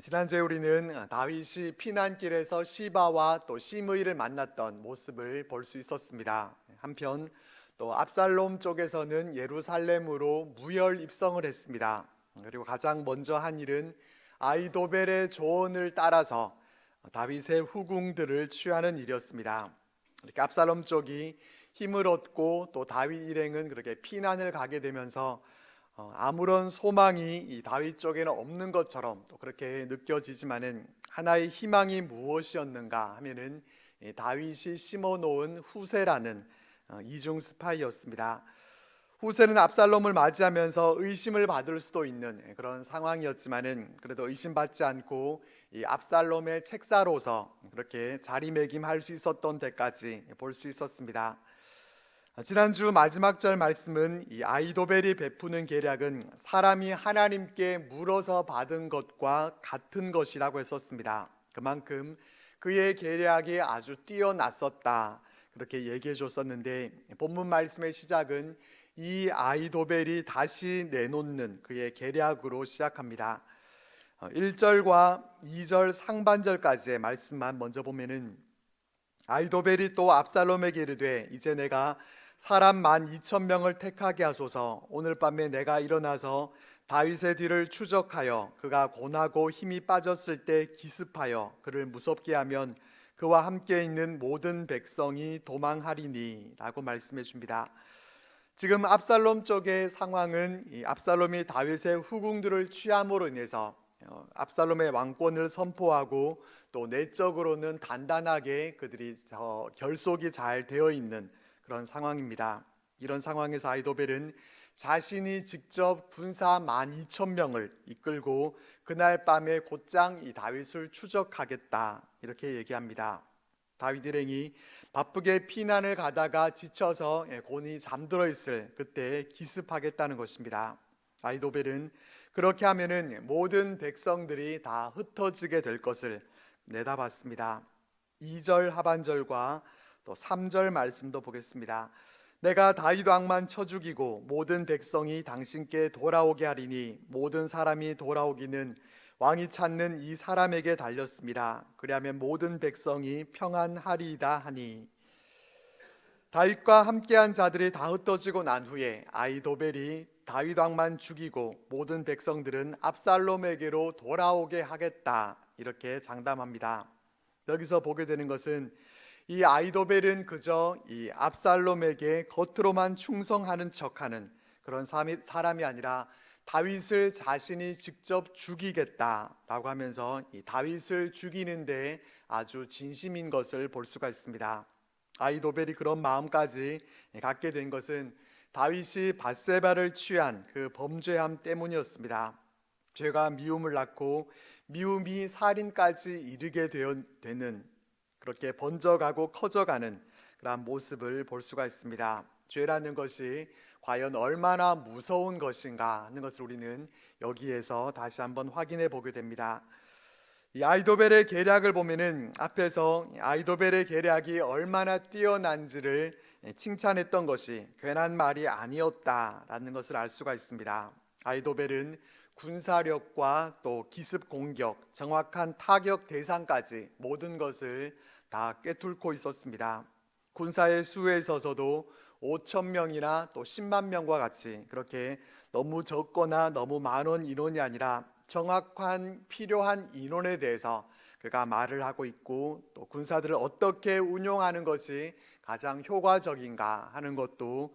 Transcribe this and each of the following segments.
지난주에 우리는 다윗이 피난길에서 시바와 또 시므이를 만났던 모습을 볼 수 있었습니다. 한편 또 압살롬 쪽에서는 예루살렘으로 무혈 입성을 했습니다. 그리고 가장 먼저 한 일은 아이도벨의 조언을 따라서 다윗의 후궁들을 취하는 일이었습니다. 이렇게 압살롬 쪽이 힘을 얻고 또 다윗 일행은 그렇게 피난을 가게 되면서 아무런 소망이 이 다윗 쪽에는 없는 것처럼 또 그렇게 느껴지지만은 하나의 희망이 무엇이었는가 하면은 다윗이 심어놓은 후세라는 이중 스파이였습니다. 후세는 압살롬을 맞이하면서 의심을 받을 수도 있는 그런 상황이었지만은 그래도 의심받지 않고 이 압살롬의 책사로서 그렇게 자리매김할 수 있었던 데까지 볼 수 있었습니다. 지난주 마지막 절 말씀은 이 아이도벨이 베푸는 계략은 사람이 하나님께 물어서 받은 것과 같은 것이라고 했었습니다. 그만큼 그의 계략이 아주 뛰어났었다 그렇게 얘기해 줬었는데, 본문 말씀의 시작은 이 아이도벨이 다시 내놓는 그의 계략으로 시작합니다. 1절과 2절 상반절까지의 말씀만 먼저 보면은, 아이도벨이 또 압살롬에게 이르되 이제 내가 사람 12,000명을 택하게 하소서. 오늘 밤에 내가 일어나서 다윗의 뒤를 추적하여 그가 고나고 힘이 빠졌을 때 기습하여 그를 무섭게 하면 그와 함께 있는 모든 백성이 도망하리니 라고 말씀해 줍니다. 지금 압살롬 쪽의 상황은 이 압살롬이 다윗의 후궁들을 취함으로 인해서 압살롬의 왕권을 선포하고 또 내적으로는 단단하게 그들이 결속이 잘 되어 있는 그런 상황입니다. 이런 상황에서 아이도벨은 자신이 직접 군사 12,000명을 이끌고 그날 밤에 곧장 이 다윗을 추적하겠다 이렇게 얘기합니다. 다윗 일행이 바쁘게 피난을 가다가 지쳐서 곤히 잠들어 있을 그때 기습하겠다는 것입니다. 아이도벨은 그렇게 하면은 모든 백성들이 다 흩어지게 될 것을 내다봤습니다. 2절 하반절과 또 3절 말씀도 보겠습니다. 내가 다윗 왕만 쳐 죽이고 모든 백성이 당신께 돌아오게 하리니 모든 사람이 돌아오기는 왕이 찾는 이 사람에게 달렸습니다. 그리하면 모든 백성이 평안하리이다 하니, 다윗과 함께한 자들이 다 흩어지고 난 후에 아이도벨이 다윗 왕만 죽이고 모든 백성들은 압살롬에게로 돌아오게 하겠다 이렇게 장담합니다. 여기서 보게 되는 것은 이 아이도벨은 그저 이 압살롬에게 겉으로만 충성하는 척하는 그런 사람이 아니라 다윗을 자신이 직접 죽이겠다라고 하면서 이 다윗을 죽이는데 아주 진심인 것을 볼 수가 있습니다. 아이도벨이 그런 마음까지 갖게 된 것은 다윗이 밧세바를 취한 그 범죄함 때문이었습니다. 죄가 미움을 낳고 미움이 살인까지 이르게 되는, 그렇게 번져가고 커져가는 그런 모습을 볼 수가 있습니다. 죄라는 것이 과연 얼마나 무서운 것인가 하는 것을 우리는 여기에서 다시 한번 확인해 보게 됩니다. 이 아이도벨의 계략을 보면은 앞에서 아이도벨의 계략이 얼마나 뛰어난지를 칭찬했던 것이 괜한 말이 아니었다라는 것을 알 수가 있습니다. 아이도벨은 군사력과 또 기습 공격, 정확한 타격 대상까지 모든 것을 다 꿰뚫고 있었습니다. 군사의 수에 있어서도 5,000명이나 또 10만 명과 같이 그렇게 너무 적거나 너무 많은 인원이 아니라 정확한 필요한 인원에 대해서 그가 말을 하고 있고, 또 군사들을 어떻게 운용하는 것이 가장 효과적인가 하는 것도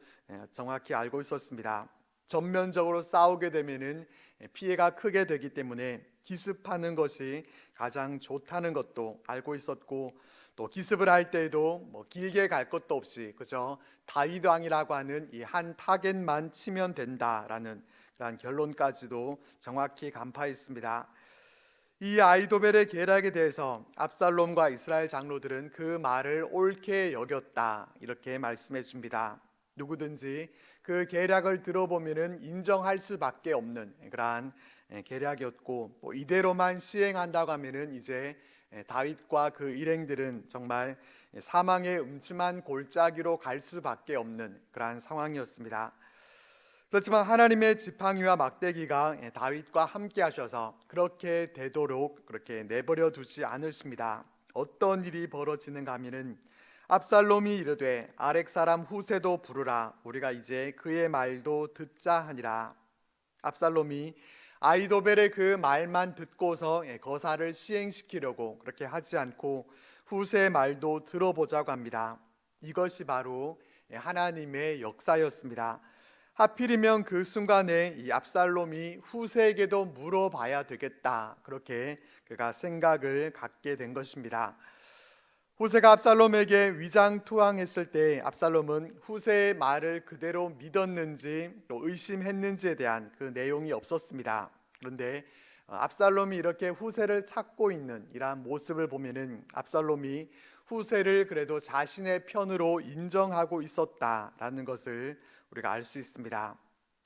정확히 알고 있었습니다. 전면적으로 싸우게 되면은 피해가 크게 되기 때문에 기습하는 것이 가장 좋다는 것도 알고 있었고, 또 기습을 할 때에도 뭐 길게 갈 것도 없이 그저 다윗 왕이라고 하는 이 한 타겟만 치면 된다라는 그런 결론까지도 정확히 간파했습니다. 이 아이도벨의 계략에 대해서 압살롬과 이스라엘 장로들은 그 말을 옳게 여겼다 이렇게 말씀해 줍니다. 누구든지 그 계략을 들어보면은 인정할 수밖에 없는 그러한 계략이었고, 이대로만 시행한다고 하면은 이제 다윗과 그 일행들은 정말 사망의 음침한 골짜기로 갈 수밖에 없는 그러한 상황이었습니다. 그렇지만 하나님의 지팡이와 막대기가 다윗과 함께 하셔서 그렇게 되도록 그렇게 내버려 두지 않으십니다. 어떤 일이 벌어지는가 하면은 압살롬이 이르되 아렉 사람 후세도 부르라, 우리가 이제 그의 말도 듣자 하니라. 압살롬이 아이도벨의 그 말만 듣고서 거사를 시행시키려고 그렇게 하지 않고 후세의 말도 들어보자고 합니다. 이것이 바로 하나님의 역사였습니다. 하필이면 그 순간에 이 압살롬이 후세에게도 물어봐야 되겠다, 그렇게 그가 생각을 갖게 된 것입니다. 후세가 압살롬에게 위장투항했을 때 압살롬은 후세의 말을 그대로 믿었는지 또 의심했는지에 대한 그 내용이 없었습니다. 그런데 압살롬이 이렇게 후세를 찾고 있는 이러한 모습을 보면은 압살롬이 후세를 그래도 자신의 편으로 인정하고 있었다라는 것을 우리가 알 수 있습니다.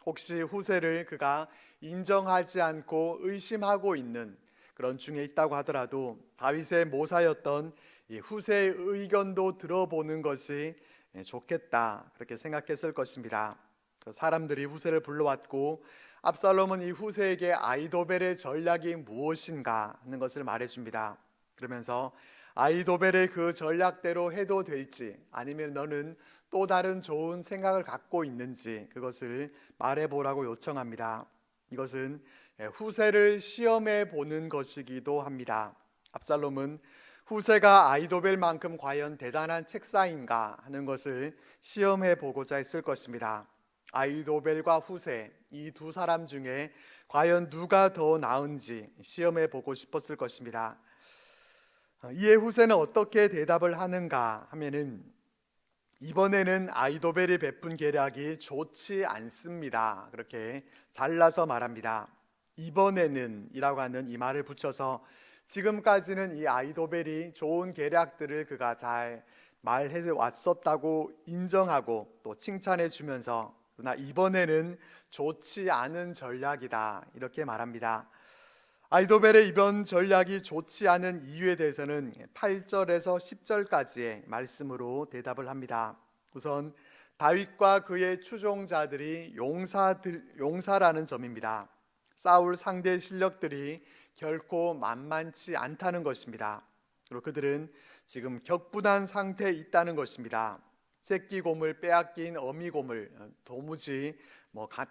혹시 후세를 그가 인정하지 않고 의심하고 있는 그런 중에 있다고 하더라도 다윗의 모사였던 이 후세의 의견도 들어보는 것이 좋겠다, 그렇게 생각했을 것입니다. 사람들이 후세를 불러왔고 압살롬은 이 후세에게 아이도벨의 전략이 무엇인가 하는 것을 말해줍니다. 그러면서 아이도벨의 그 전략대로 해도 될지 아니면 너는 또 다른 좋은 생각을 갖고 있는지 그것을 말해보라고 요청합니다. 이것은 후세를 시험해 보는 것이기도 합니다. 압살롬은 후세가 아이도벨만큼 과연 대단한 책사인가 하는 것을 시험해 보고자 했을 것입니다. 아이도벨과 후세, 이 두 사람 중에 과연 누가 더 나은지 시험해 보고 싶었을 것입니다. 이에 후세는 어떻게 대답을 하는가 하면은 이번에는 아이도벨이 베푼 계략이 좋지 않습니다, 그렇게 잘라서 말합니다. 이번에는 이라고 하는 이 말을 붙여서 지금까지는 이 아이도벨이 좋은 계략들을 그가 잘 말해 왔었다고 인정하고 또 칭찬해 주면서, 그러나 이번에는 좋지 않은 전략이다, 이렇게 말합니다. 아이도벨의 이번 전략이 좋지 않은 이유에 대해서는 8절에서 10절까지의 말씀으로 대답을 합니다. 우선 다윗과 그의 추종자들이 용사라는 점입니다. 싸울 상대 실력들이 결코 만만치 않다는 것입니다. 그리고 그들은 지금 격분한 상태에 있다는 것입니다. 새끼 곰을 빼앗긴 어미 곰을 도무지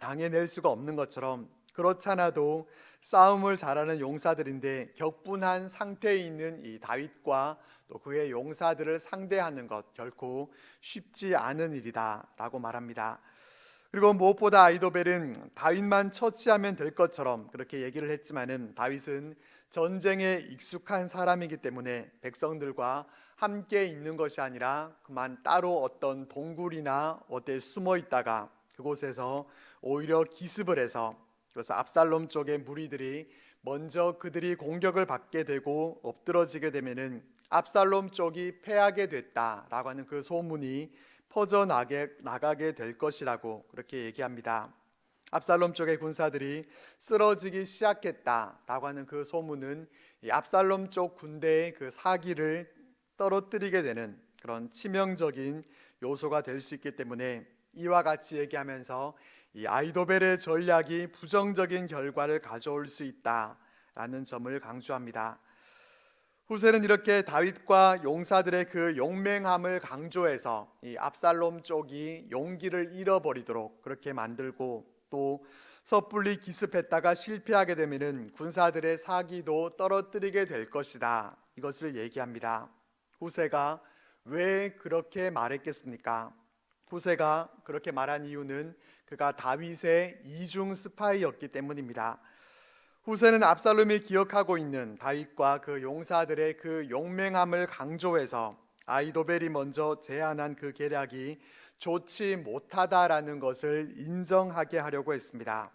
당해낼 수가 없는 것처럼 그렇잖아도 싸움을 잘하는 용사들인데 격분한 상태에 있는 이 다윗과 또 그의 용사들을 상대하는 것 결코 쉽지 않은 일이다 라고 말합니다. 그리고 무엇보다 아이도벨은 다윗만 처치하면 될 것처럼 그렇게 얘기를 했지만은 다윗은 전쟁에 익숙한 사람이기 때문에 백성들과 함께 있는 것이 아니라 그만 따로 어떤 동굴이나 어디에 숨어 있다가 그곳에서 오히려 기습을 해서, 그래서 압살롬 쪽의 무리들이 먼저 그들이 공격을 받게 되고 엎드러지게 되면은 압살롬 쪽이 패하게 됐다라고 하는 그 소문이 나가게 될 것이라고 그렇게 얘기합니다. 압살롬 쪽의 군사들이 쓰러지기 시작했다라고 하는 그 소문은 이 압살롬 쪽 군대의 그 사기를 떨어뜨리게 되는 그런 치명적인 요소가 될 수 있기 때문에 이와 같이 얘기하면서 이 아이도벨의 전략이 부정적인 결과를 가져올 수 있다라는 점을 강조합니다. 후세는 이렇게 다윗과 용사들의 그 용맹함을 강조해서 이 압살롬 쪽이 용기를 잃어버리도록 그렇게 만들고, 또 섣불리 기습했다가 실패하게 되면은 군사들의 사기도 떨어뜨리게 될 것이다, 이것을 얘기합니다. 후세가 왜 그렇게 말했겠습니까? 후세가 그렇게 말한 이유는 그가 다윗의 이중 스파이였기 때문입니다. 후세는 압살롬이 기억하고 있는 다윗과 그 용사들의 그 용맹함을 강조해서 아이도벨이 먼저 제안한 그 계략이 좋지 못하다라는 것을 인정하게 하려고 했습니다.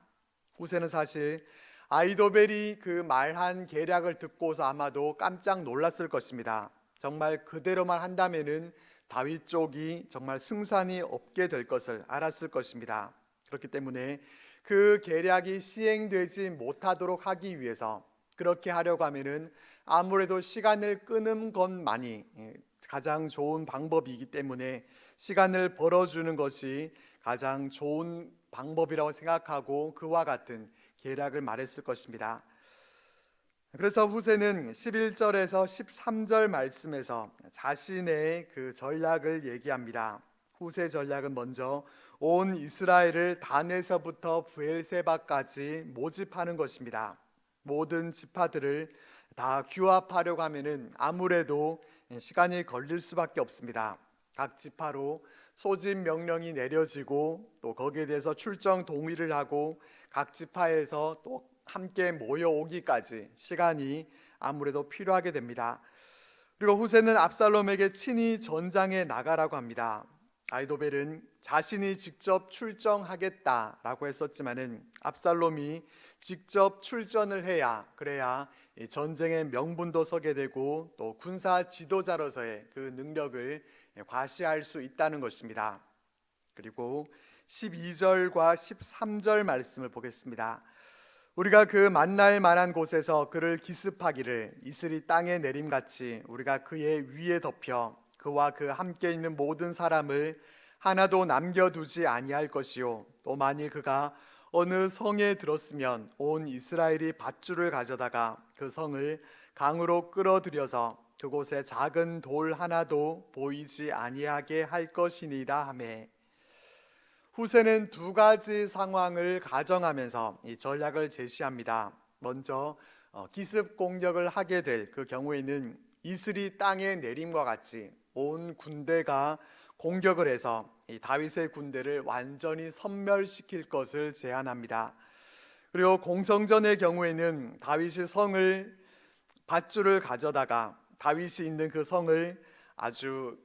후세는 사실 아이도벨이 그 말한 계략을 듣고서 아마도 깜짝 놀랐을 것입니다. 정말 그대로만 한다면은 다윗 쪽이 정말 승산이 없게 될 것을 알았을 것입니다. 그렇기 때문에 그 계략이 시행되지 못하도록 하기 위해서, 그렇게 하려고 하면은 아무래도 시간을 끄는 것만이 가장 좋은 방법이기 때문에 시간을 벌어주는 것이 가장 좋은 방법이라고 생각하고 그와 같은 계략을 말했을 것입니다. 그래서 후세는 11절에서 13절 말씀에서 자신의 그 전략을 얘기합니다. 후세 전략은 먼저 온 이스라엘을 단에서부터 브엘세바까지 모집하는 것입니다. 모든 지파들을 다 규합하려고 하면은 아무래도 시간이 걸릴 수밖에 없습니다. 각 지파로 소집 명령이 내려지고 또 거기에 대해서 출정 동의를 하고 각 지파에서 또 함께 모여오기까지 시간이 아무래도 필요하게 됩니다. 그리고 후세는 압살롬에게 친히 전장에 나가라고 합니다. 아이도벨은 자신이 직접 출정하겠다라고 했었지만은 압살롬이 직접 출전을 해야 그래야 전쟁의 명분도 서게 되고 또 군사 지도자로서의 그 능력을 과시할 수 있다는 것입니다. 그리고 12절과 13절 말씀을 보겠습니다. 우리가 그 만날 만한 곳에서 그를 기습하기를 이슬이 땅에 내림같이 우리가 그의 위에 덮여 그와 그 함께 있는 모든 사람을 하나도 남겨두지 아니할 것이요 또 만일 그가 어느 성에 들었으면 온 이스라엘이 밧줄을 가져다가 그 성을 강으로 끌어들여서 그곳에 작은 돌 하나도 보이지 아니하게 할 것이니라 하매. 후세는 두 가지 상황을 가정하면서 이 전략을 제시합니다. 먼저 기습 공격을 하게 될 그 경우에는 이슬이 땅에 내림과 같이 온 군대가 공격을 해서 이 다윗의 군대를 완전히 섬멸시킬 것을 제안합니다. 그리고 공성전의 경우에는 다윗이 성을 밧줄을 가져다가 다윗이 있는 그 성을 아주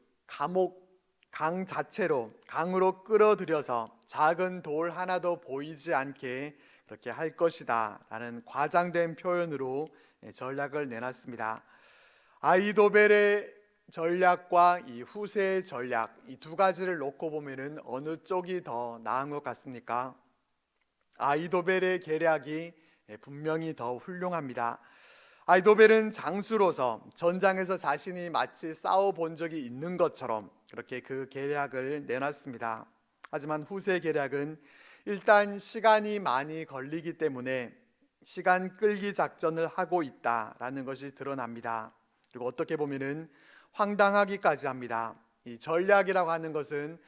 강 자체로 강으로 끌어들여서 작은 돌 하나도 보이지 않게 그렇게 할 것이다 라는 과장된 표현으로 전략을 내놨습니다. 아이도벨의 전략과 이 후세의 전략, 이 두 가지를 놓고 보면은 어느 쪽이 더 나은 것 같습니까? 아이도벨의 계략이 분명히 더 훌륭합니다. 아이도벨은 장수로서 전장에서 자신이 마치 싸워본 적이 있는 것처럼 그렇게 그 계략을 내놨습니다. 하지만 후세 계략은 일단 시간이 많이 걸리기 때문에 시간 끌기 작전을 하고 있다라는 것이 드러납니다. 그리고 어떻게 보면은 황당하기까지 합니다. 이 전략이라고 하는 것은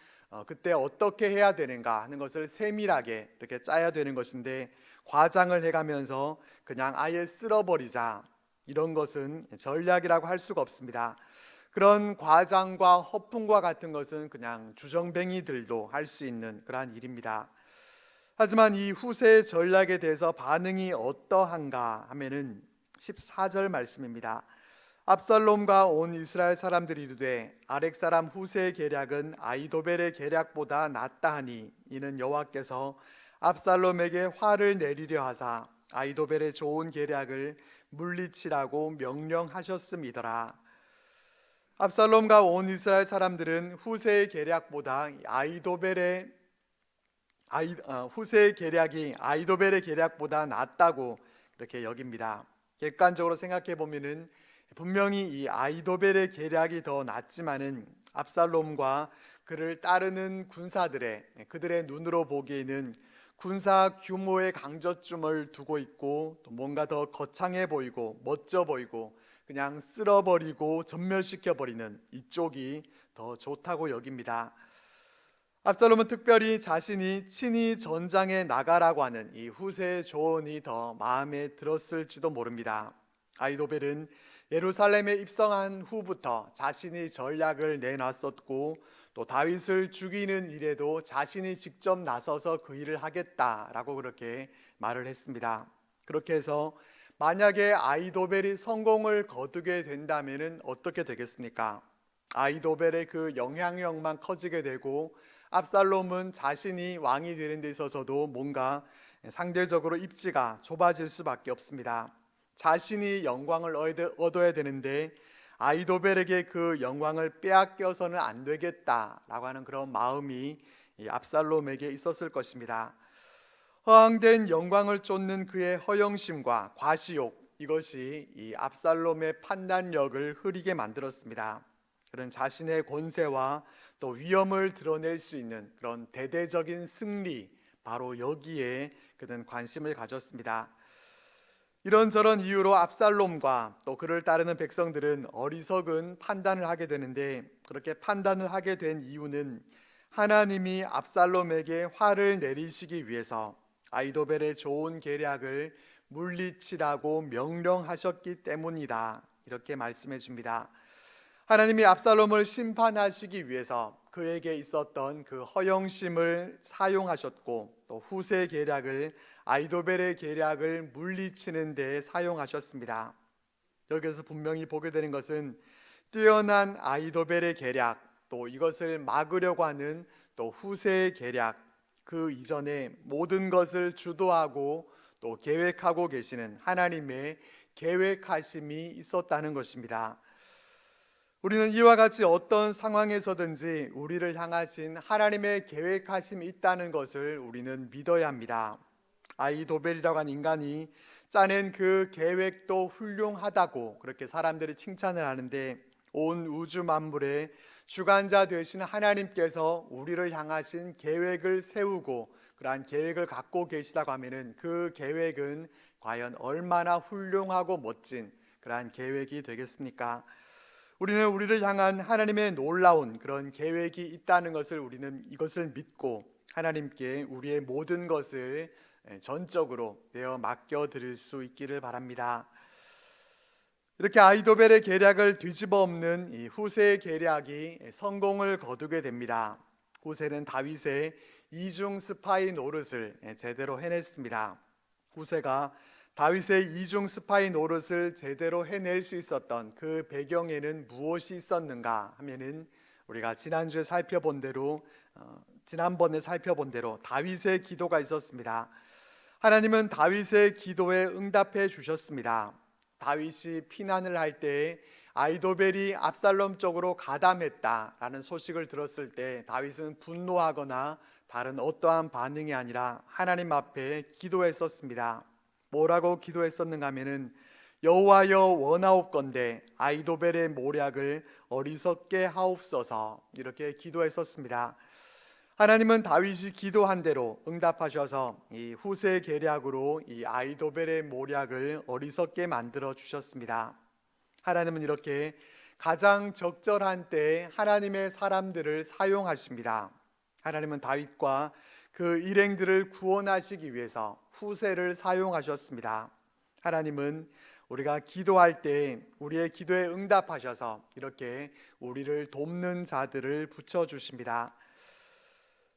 그때 어떻게 해야 되는가 하는 것을 세밀하게 이렇게 짜야 되는 것인데 과장을 해가면서 그냥 아예 쓸어버리자, 이런 것은 전략이라고 할 수가 없습니다. 그런 과장과 허풍과 같은 것은 그냥 주정뱅이들도 할 수 있는 그러한 일입니다. 하지만 이 후세의 전략에 대해서 반응이 어떠한가 하면은 14절 말씀입니다. 압살롬과 온 이스라엘 사람들이 이르되 아렉 사람 후세의 계략은 아이도벨의 계략보다 낫다 하니 이는 여호와께서 압살롬에게 화를 내리려 하사 아이도벨의 좋은 계략을 물리치라고 명령하셨음이더라. 압살롬과 온 이스라엘 사람들은 후세의 계략보다 후세의 계략이 아이도벨의 계략보다 낫다고 그렇게 여깁니다. 객관적으로 생각해 보면은 분명히 이 아이도벨의 계략이 더 낫지만은 압살롬과 그를 따르는 그들의 눈으로 보기에는 군사 규모의 강조점을 두고 있고 또 뭔가 더 거창해 보이고 멋져 보이고 그냥 쓸어버리고 전멸시켜버리는 이쪽이 더 좋다고 여깁니다. 압살롬은 특별히 자신이 친히 전장에 나가라고 하는 이 후세의 조언이 더 마음에 들었을지도 모릅니다. 아이도벨은 예루살렘에 입성한 후부터 자신이 전략을 내놨었고 또 다윗을 죽이는 일에도 자신이 직접 나서서 그 일을 하겠다라고 그렇게 말을 했습니다. 그렇게 해서 만약에 아이도벨이 성공을 거두게 된다면 어떻게 되겠습니까? 아이도벨의 그 영향력만 커지게 되고 압살롬은 자신이 왕이 되는 데 있어서도 뭔가 상대적으로 입지가 좁아질 수밖에 없습니다. 자신이 영광을 얻어야 되는데 아이도벨에게 그 영광을 빼앗겨서는 안 되겠다라고 하는 그런 마음이 압살롬에게 있었을 것입니다. 허황된 영광을 쫓는 그의 허영심과 과시욕, 이것이 이 압살롬의 판단력을 흐리게 만들었습니다. 그런 자신의 권세와 또 위엄을 드러낼 수 있는 그런 대대적인 승리, 바로 여기에 그는 관심을 가졌습니다. 이런저런 이유로 압살롬과 또 그를 따르는 백성들은 어리석은 판단을 하게 되는데, 그렇게 판단을 하게 된 이유는 하나님이 압살롬에게 화를 내리시기 위해서 아이도벨의 좋은 계략을 물리치라고 명령하셨기 때문이다, 이렇게 말씀해 줍니다. 하나님이 압살롬을 심판하시기 위해서 그에게 있었던 그 허영심을 사용하셨고, 또 후세의 계략을, 아이도벨의 계략을 물리치는 데 사용하셨습니다. 여기서 분명히 보게 되는 것은 뛰어난 아이도벨의 계략, 또 이것을 막으려고 하는 또 후세의 계략, 그 이전에 모든 것을 주도하고 또 계획하고 계시는 하나님의 계획하심이 있었다는 것입니다. 우리는 이와 같이 어떤 상황에서든지 우리를 향하신 하나님의 계획하심이 있다는 것을 우리는 믿어야 합니다. 아이도벨이라고 한 인간이 짜낸 그 계획도 훌륭하다고 그렇게 사람들이 칭찬을 하는데, 온 우주 만물의 주관자 되신 하나님께서 우리를 향하신 계획을 세우고 그러한 계획을 갖고 계시다고 하면은 그 계획은 과연 얼마나 훌륭하고 멋진 그러한 계획이 되겠습니까? 우리는 우리를 향한 하나님의 놀라운 그런 계획이 있다는 것을 우리는 이것을 믿고 하나님께 우리의 모든 것을 전적으로 내어 맡겨 드릴 수 있기를 바랍니다. 이렇게 아이도벨의 계략을 뒤집어 엎는 이 후세의 계략이 성공을 거두게 됩니다. 후세는 다윗의 이중 스파이 노릇을 제대로 해냈습니다. 후세가 다윗의 이중 스파이 노릇을 제대로 해낼 수 있었던 그 배경에는 무엇이 있었는가 하면은, 우리가 지난번에 살펴본 대로 다윗의 기도가 있었습니다. 하나님은 다윗의 기도에 응답해 주셨습니다. 다윗이 피난을 할 때 아이도벨이 압살롬 쪽으로 가담했다라는 소식을 들었을 때 다윗은 분노하거나 다른 어떠한 반응이 아니라 하나님 앞에 기도했었습니다. 뭐라고 기도했었는가 하면은, 여호와여 원하옵건대 아이도벨의 모략을 어리석게 하옵소서, 이렇게 기도했었습니다. 하나님은 다윗이 기도한 대로 응답하셔서 이 후세 계략으로 이 아이도벨의 모략을 어리석게 만들어 주셨습니다. 하나님은 이렇게 가장 적절한 때에 하나님의 사람들을 사용하십니다. 하나님은 다윗과 그 일행들을 구원하시기 위해서 후세를 사용하셨습니다. 하나님은 우리가 기도할 때 우리의 기도에 응답하셔서 이렇게 우리를 돕는 자들을 붙여주십니다.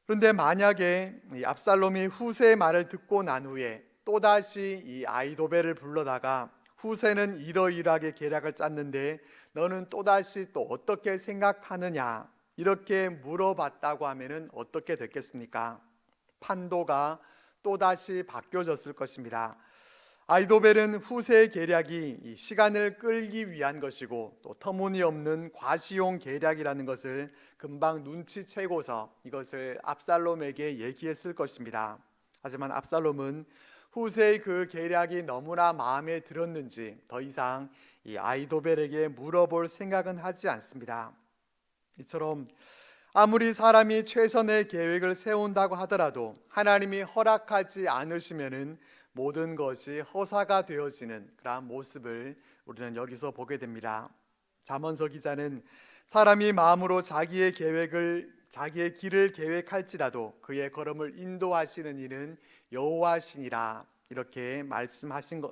그런데 만약에 이 압살롬이 후세의 말을 듣고 난 후에 또다시 이 아이도벨을 불러다가, 후세는 이러이러하게 계략을 짰는데 너는 또다시 또 어떻게 생각하느냐, 이렇게 물어봤다고 하면은 어떻게 됐겠습니까? 판도가 또다시 바뀌어졌을 것입니다. 아이도벨은 후세의 계략이 이 시간을 끌기 위한 것이고 또 터무니없는 과시용 계략이라는 것을 금방 눈치채고서 이것을 압살롬에게 얘기했을 것입니다. 하지만 압살롬은 후세의 그 계략이 너무나 마음에 들었는지 더 이상 이 아이도벨에게 물어볼 생각은 하지 않습니다. 이처럼 아무리 사람이 최선의 계획을 세운다고 하더라도 하나님이 허락하지 않으시면은 모든 것이 허사가 되어지는 그러한 모습을 우리는 여기서 보게 됩니다. 잠언서 기자는 사람이 마음으로 자기의 길을 계획할지라도 그의 걸음을 인도하시는 이는 여호와시니라, 이렇게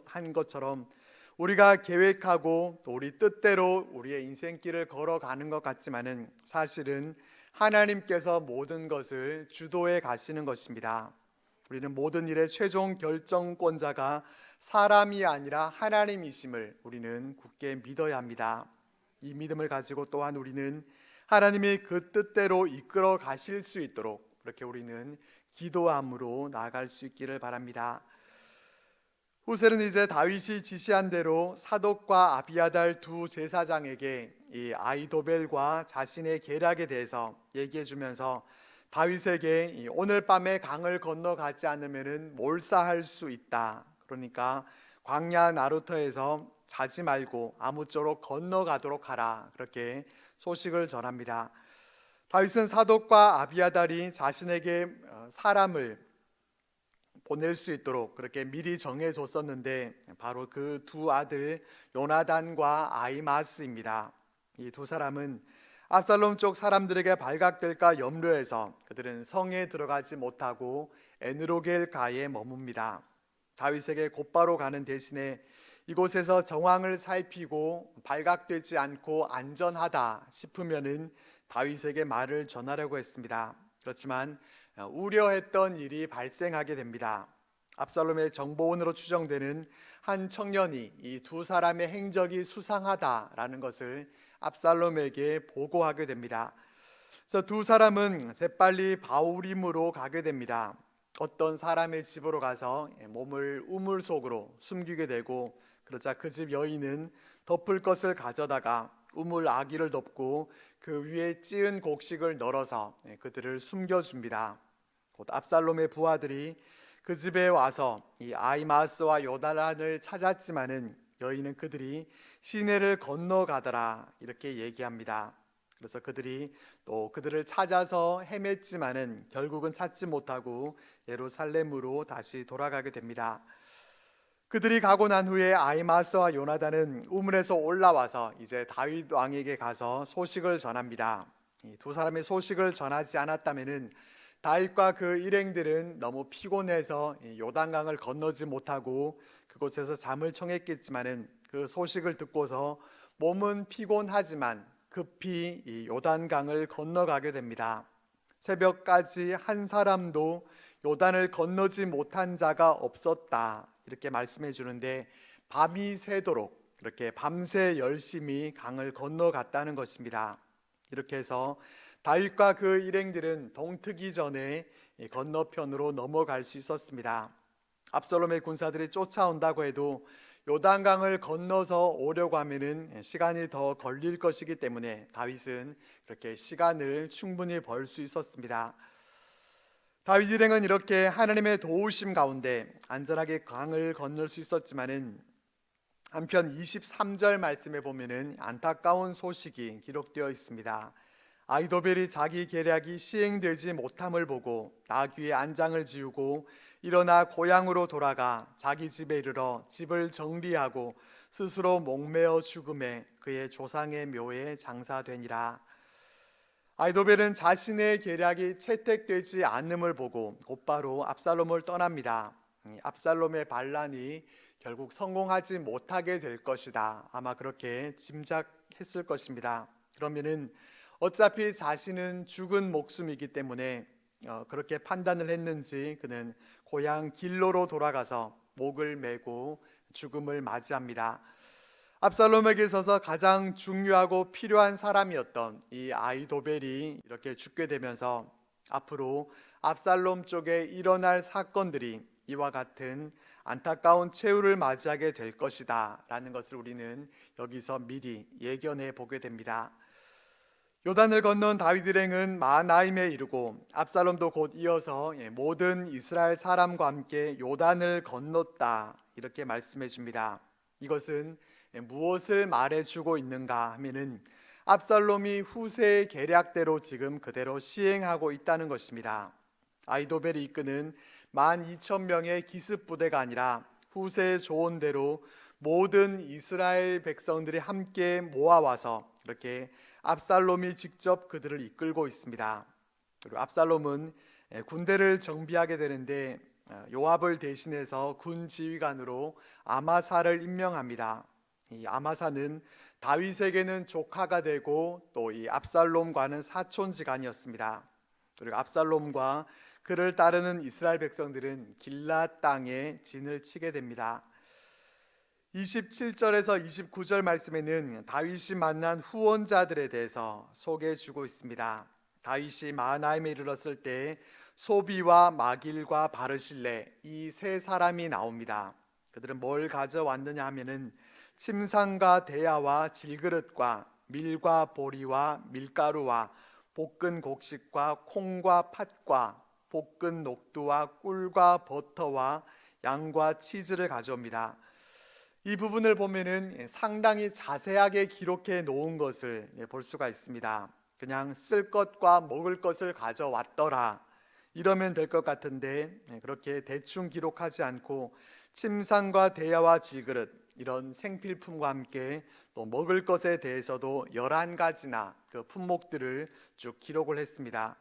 한 것처럼 우리가 계획하고 또 우리 뜻대로 우리의 인생길을 걸어가는 것 같지만은 사실은 하나님께서 모든 것을 주도해 가시는 것입니다. 우리는 모든 일의 최종 결정권자가 사람이 아니라 하나님이심을 우리는 굳게 믿어야 합니다. 이 믿음을 가지고 또한 우리는 하나님이 그 뜻대로 이끌어 가실 수 있도록 그렇게 우리는 기도함으로 나아갈 수 있기를 바랍니다. 후세는 이제 다윗이 지시한 대로 사독과 아비아달 두 제사장에게 이 아이도벨과 자신의 계략에 대해서 얘기해 주면서 다윗에게 오늘 밤에 강을 건너가지 않으면 몰사할 수 있다, 그러니까 광야 나루터에서 자지 말고 아무쪼록 건너가도록 하라, 그렇게 소식을 전합니다. 다윗은 사독과 아비아달이 자신에게 사람을 보낼 수 있도록 그렇게 미리 정해줬었는데 바로 그 두 아들 요나단과 아히마스입니다. 이 두 사람은 압살롬 쪽 사람들에게 발각될까 염려해서 그들은 성에 들어가지 못하고 에느로겔가에 머뭅니다. 다윗에게 곧바로 가는 대신에 이곳에서 정황을 살피고 발각되지 않고 안전하다 싶으면은 다윗에게 말을 전하려고 했습니다. 그렇지만 우려했던 일이 발생하게 됩니다. 압살롬의 정보원으로 추정되는 한 청년이 이 두 사람의 행적이 수상하다라는 것을 압살롬에게 보고하게 됩니다. 그래서 두 사람은 재빨리 바울임으로 가게 됩니다. 어떤 사람의 집으로 가서 몸을 우물 속으로 숨기게 되고, 그러자 그 집 여인은 덮을 것을 가져다가 우물 아기를 덮고 그 위에 찌은 곡식을 널어서 그들을 숨겨줍니다. 곧 압살롬의 부하들이 그 집에 와서 이 아히마스와 요나단을 찾았지만은 여인은 그들이 시내를 건너가더라 이렇게 얘기합니다. 그래서 그들이 또 그들을 찾아서 헤맸지만은 결국은 찾지 못하고 예루살렘으로 다시 돌아가게 됩니다. 그들이 가고 난 후에 아히마스와 요나단은 우물에서 올라와서 이제 다윗 왕에게 가서 소식을 전합니다. 이 두 사람의 소식을 전하지 않았다면은 다윗과 그 일행들은 너무 피곤해서 요단강을 건너지 못하고 그곳에서 잠을 청했겠지만은 그 소식을 듣고서 몸은 피곤하지만 급히 이 요단강을 건너가게 됩니다. 새벽까지 한 사람도 요단을 건너지 못한 자가 없었다 이렇게 말씀해 주는데, 밤이 새도록 그렇게 밤새 열심히 강을 건너갔다는 것입니다. 이렇게 해서 다윗과 그 일행들은 동트기 전에 건너편으로 넘어갈 수 있었습니다. 압살롬의 군사들이 쫓아온다고 해도 요단강을 건너서 오려고 하면은 시간이 더 걸릴 것이기 때문에 다윗은 그렇게 시간을 충분히 벌 수 있었습니다. 다윗 일행은 이렇게 하나님의 도우심 가운데 안전하게 강을 건널 수 있었지만은 한편 23절 말씀에 보면은 안타까운 소식이 기록되어 있습니다. 아히도벨이 자기 계략이 시행되지 못함을 보고 나귀의 안장을 지우고 일어나 고향으로 돌아가 자기 집에 이르러 집을 정리하고 스스로 목매어 죽음에 그의 조상의 묘에 장사되니라. 아히도벨은 자신의 계략이 채택되지 않음을 보고 곧바로 압살롬을 떠납니다. 압살롬의 반란이 결국 성공하지 못하게 될 것이다. 아마 그렇게 짐작했을 것입니다. 그러면은 어차피 자신은 죽은 목숨이기 때문에 그렇게 판단을 했는지 그는 고향 길로로 돌아가서 목을 메고 죽음을 맞이합니다. 압살롬에게 있어서 가장 중요하고 필요한 사람이었던 이 아히도벨이 이렇게 죽게 되면서 앞으로 압살롬 쪽에 일어날 사건들이 이와 같은 안타까운 최후를 맞이하게 될 것이다 라는 것을 우리는 여기서 미리 예견해 보게 됩니다. 요단을 건넌 다윗 일행은 마하나임에 이르고 압살롬도 곧 이어서 모든 이스라엘 사람과 함께 요단을 건넜다 이렇게 말씀해 줍니다. 이것은 무엇을 말해주고 있는가 하면은 압살롬이 후세의 계략대로 지금 그대로 시행하고 있다는 것입니다. 아히도벨이 이끄는 12,000명의 기습 부대가 아니라 후세의 조언대로 모든 이스라엘 백성들이 함께 모아와서 이렇게 압살롬이 직접 그들을 이끌고 있습니다. 그리고 압살롬은 군대를 정비하게 되는데 요압을 대신해서 군 지휘관으로 아마사를 임명합니다. 이 아마사는 다윗에게는 조카가 되고 또 이 압살롬과는 사촌지간이었습니다. 그리고 압살롬과 그를 따르는 이스라엘 백성들은 길앗 땅에 진을 치게 됩니다. 27절에서 29절 말씀에는 다윗이 만난 후원자들에 대해서 소개해 주고 있습니다. 다윗이 마하나임에 이르렀을 때 소비와 마길과 바르실레 이 세 사람이 나옵니다. 그들은 뭘 가져왔느냐 하면은 침상과 대야와 질그릇과 밀과 보리와 밀가루와 볶은 곡식과 콩과 팥과 볶은 녹두와 꿀과 버터와 양과 치즈를 가져옵니다. 이 부분을 보면은 상당히 자세하게 기록해 놓은 것을 볼 수가 있습니다. 그냥 쓸 것과 먹을 것을 가져왔더라 이러면 될 것 같은데 그렇게 대충 기록하지 않고 침상과 대야와 질그릇 이런 생필품과 함께 또 먹을 것에 대해서도 11가지나 그 품목들을 쭉 기록을 했습니다.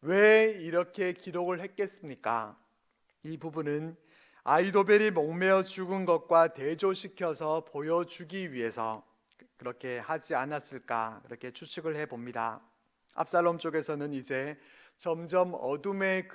왜 이렇게 기록을 했겠습니까? 이 부분은 아이도벨이 목매어 죽은 것과 대조시켜서 보여주기 위해서 그렇게 하지 않았을까 그렇게 추측을 해봅니다. 압살롬 쪽에서는 이제 점점 어둠의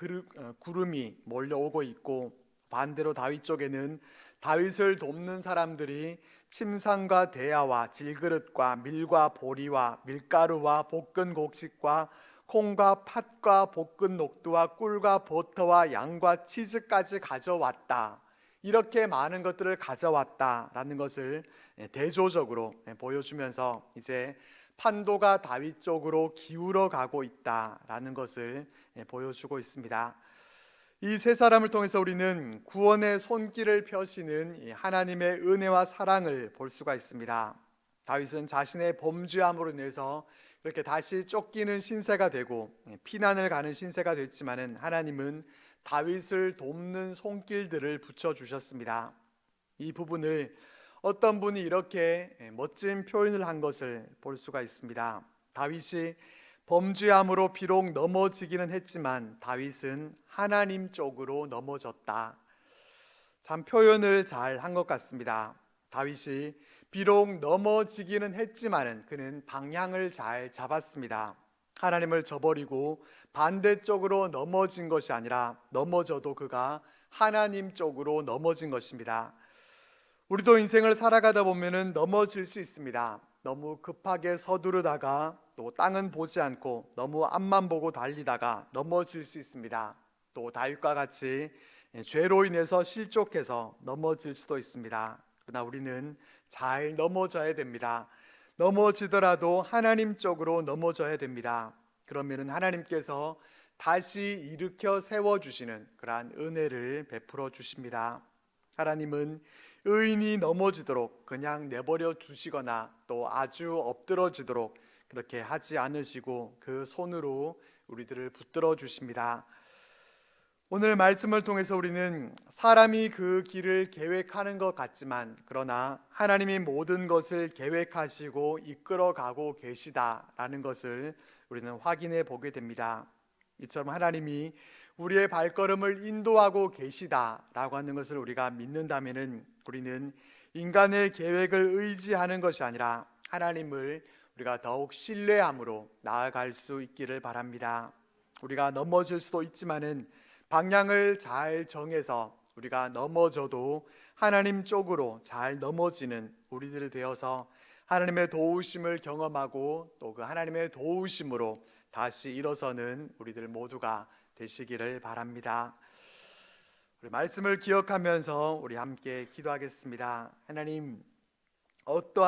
구름이 몰려오고 있고, 반대로 다윗 쪽에는 다윗을 돕는 사람들이 침상과 대야와 질그릇과 밀과 보리와 밀가루와 볶은 곡식과 콩과 팥과 볶은 녹두와 꿀과 버터와 양과 치즈까지 가져왔다. 이렇게 많은 것들을 가져왔다라는 것을 대조적으로 보여주면서 이제 판도가 다윗 쪽으로 기울어 가고 있다라는 것을 보여주고 있습니다. 이 세 사람을 통해서 우리는 구원의 손길을 펴시는 하나님의 은혜와 사랑을 볼 수가 있습니다. 다윗은 자신의 범죄함으로 인해서 이렇게 다시 쫓기는 신세가 되고 피난을 가는 신세가 됐지만은 하나님은 다윗을 돕는 손길들을 붙여 주셨습니다. 이 부분을 어떤 분이 이렇게 멋진 표현을 한 것을 볼 수가 있습니다. 다윗이 범죄함으로 비록 넘어지기는 했지만 다윗은 하나님 쪽으로 넘어졌다. 참 표현을 잘 한 것 같습니다. 다윗이 비록 넘어지기는 했지만은 그는 방향을 잘 잡았습니다. 하나님을 저버리고 반대쪽으로 넘어진 것이 아니라 넘어져도 그가 하나님 쪽으로 넘어진 것입니다. 우리도 인생을 살아가다 보면은 넘어질 수 있습니다. 너무 급하게 서두르다가 또 땅은 보지 않고 너무 앞만 보고 달리다가 넘어질 수 있습니다. 또 다윗과 같이 죄로 인해서 실족해서 넘어질 수도 있습니다. 그러나 우리는 잘 넘어져야 됩니다. 넘어지더라도 하나님 쪽으로 넘어져야 됩니다. 그러면은 하나님께서 다시 일으켜 세워주시는 그러한 은혜를 베풀어 주십니다. 하나님은 의인이 넘어지도록 그냥 내버려 두시거나 또 아주 엎드러지도록 그렇게 하지 않으시고 그 손으로 우리들을 붙들어 주십니다. 오늘 말씀을 통해서 우리는 사람이 그 길을 계획하는 것 같지만 그러나 하나님이 모든 것을 계획하시고 이끌어가고 계시다라는 것을 우리는 확인해 보게 됩니다. 이처럼 하나님이 우리의 발걸음을 인도하고 계시다라고 하는 것을 우리가 믿는다면은 우리는 인간의 계획을 의지하는 것이 아니라 하나님을 우리가 더욱 신뢰함으로 나아갈 수 있기를 바랍니다. 우리가 넘어질 수도 있지만은 방향을 잘 정해서 우리가 넘어져도 하나님 쪽으로 잘 넘어지는 우리들이 되어서 하나님의 도우심을 경험하고 또 그 하나님의 도우심으로 다시 일어서는 우리들 모두가 되시기를 바랍니다. 우리 말씀을 기억하면서 우리 함께 기도하겠습니다. 하나님, 어떠한